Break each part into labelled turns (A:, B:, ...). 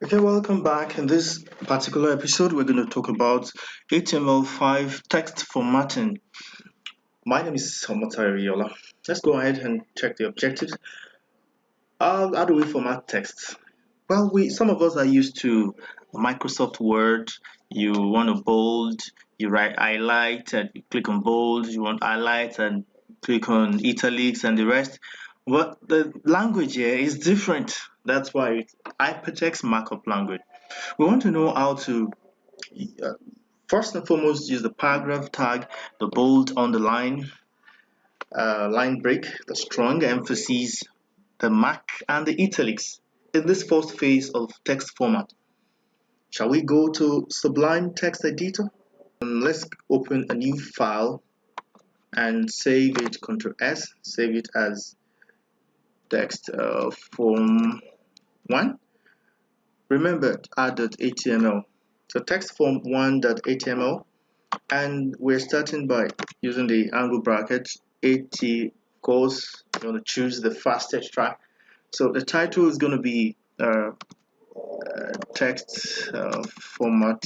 A: Okay, welcome back. In this particular episode, we're going to talk about HTML5 text formatting. My name is Somota Riola. Let's go ahead and check the objectives. How do we format text? Well, some of us are used to Microsoft Word. You want to bold, you write highlight and you click on bold. You want highlight and click on italics and the rest. But the language here is different. That's why it's hypertext markup language. We want to know how to uh, first and foremost use the paragraph tag, the bold, underline, line break, the strong emphasis, the mark, and the italics in this first phase of text format. Shall we go to Sublime Text Editor? And let's open a new file and save it, Ctrl S, save it as text form 1. Remember, add.html. So text form 1.html, and we're starting by using the angle brackets 80 course. You want to choose the fastest track. So the title is going to be text format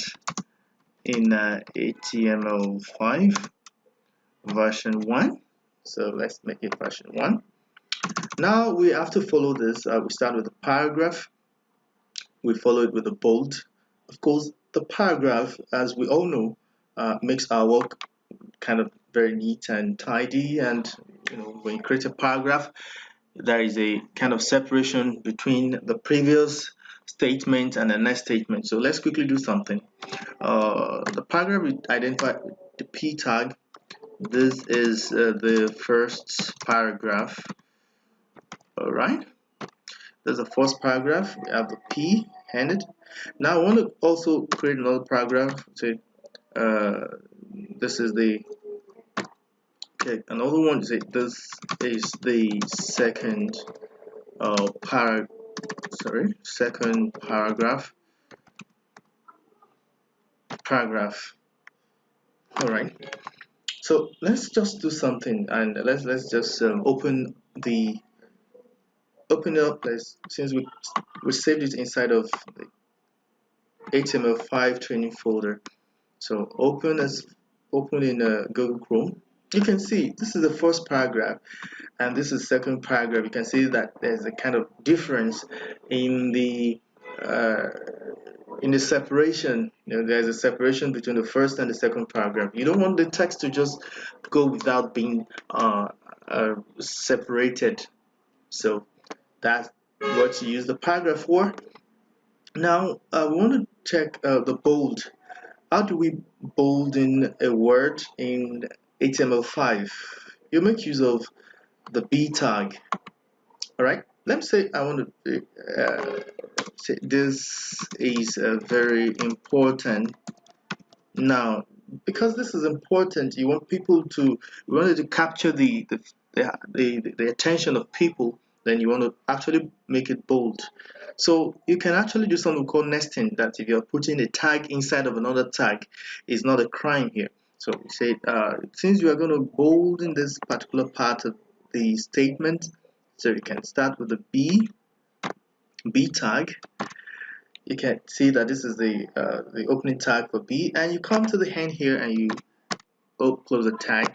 A: in HTML5 version 1. So let's make it version 1. Now we have to follow this. We start with the paragraph. We follow it with a bold. Of course, the paragraph, as we all know, makes our work kind of very neat and tidy. And when you create a paragraph, there is a kind of separation between the previous statement and the next statement. So let's quickly do something. The paragraph we identify the p tag. This is the first paragraph. All right. There's the first paragraph. We have the p handed. Now I want to also create another paragraph. Say this is the okay. Another one. Say this is the second second paragraph. All right. So let's just do something, and let's just open it up. Since we saved it inside of the HTML5 training folder. So open in Google Chrome. You can see this is the first paragraph, and this is the second paragraph. You can see that there's a kind of difference in the separation. There's a separation between the first and the second paragraph. You don't want the text to just go without being separated. So that's what you use the paragraph for. Now we want to check the bold. How do we bold in a word in HTML5? You make use of the B tag. All right. Let me say I want to say this is very important. Now, because this is important, you wanted to capture the attention of people. Then you want to actually make it bold. So you can actually do something called nesting. That if you're putting a tag inside of another tag, is not a crime here. So we say since you are going to bold in this particular part of the statement, so you can start with the B tag. You can see that this is the opening tag for B, and you come to the end here and you close the tag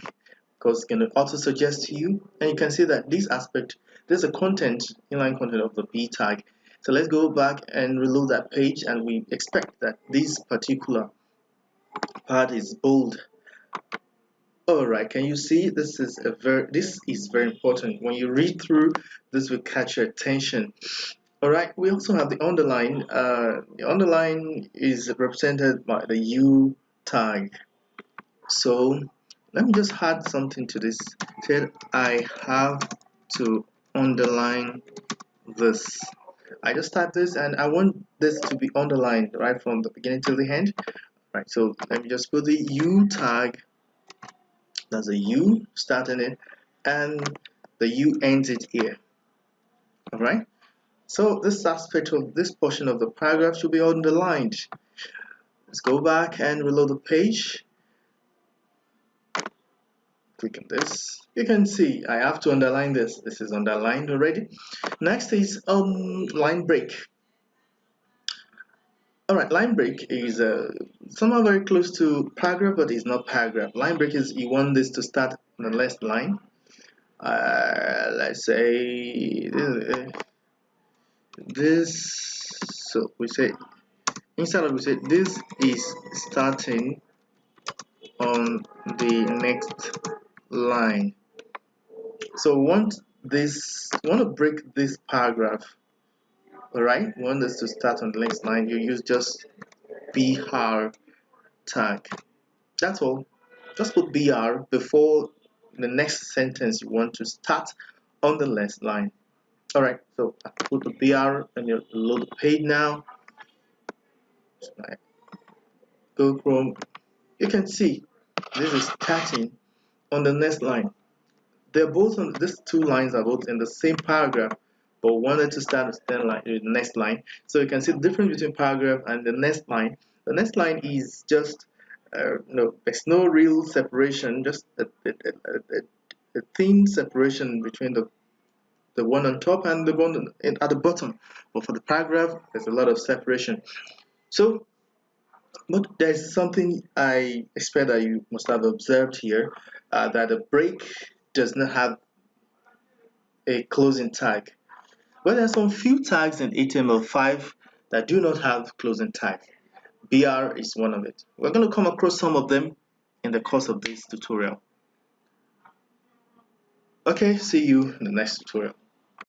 A: because it's going to auto suggest to you, and you can see that this aspect, there's a inline content of the B tag. So let's go back and reload that page, and we expect that this particular part is bold. Alright, can you see this is very important. When you read through, this will catch your attention. Alright, we also have the underline. The underline is represented by the U tag. So let me just add something to this. Said I have to underline this. I just type this and I want this to be underlined right from the beginning to the end. Right, so let me just put the U tag. There's a U starting it and the U ends it here. Alright. So this aspect of this portion of the paragraph should be underlined. Let's go back and reload the page. Click on this. You can see I have to underline this. This is underlined already. Next is line break. All right, line break is somehow very close to paragraph, but it's not paragraph. Line break is you want this to start on the last line. Let's say this. So we say instead of we say this is starting on the next line. So we want to break this paragraph. All right, we want this to start on the next line. You use just br tag. That's all. Just put br before the next sentence you want to start on the next line. All right, so I put the br and you load the page now. Go Chrome. You can see this is starting on the next line. They're both on these two lines are both in the same paragraph, but wanted to start the next line. So you can see the difference between paragraph and the next line. The next line is just there's no real separation, just a thin separation between the one on top and the one at the bottom. But for the paragraph, there's a lot of separation. So, but there's something I expect that you must have observed here, that the break does not have a closing tag. Well, there are some few tags in HTML5 that do not have closing tag. BR is one of it. We're going to come across some of them in the course of this tutorial. Okay, see you in the next tutorial.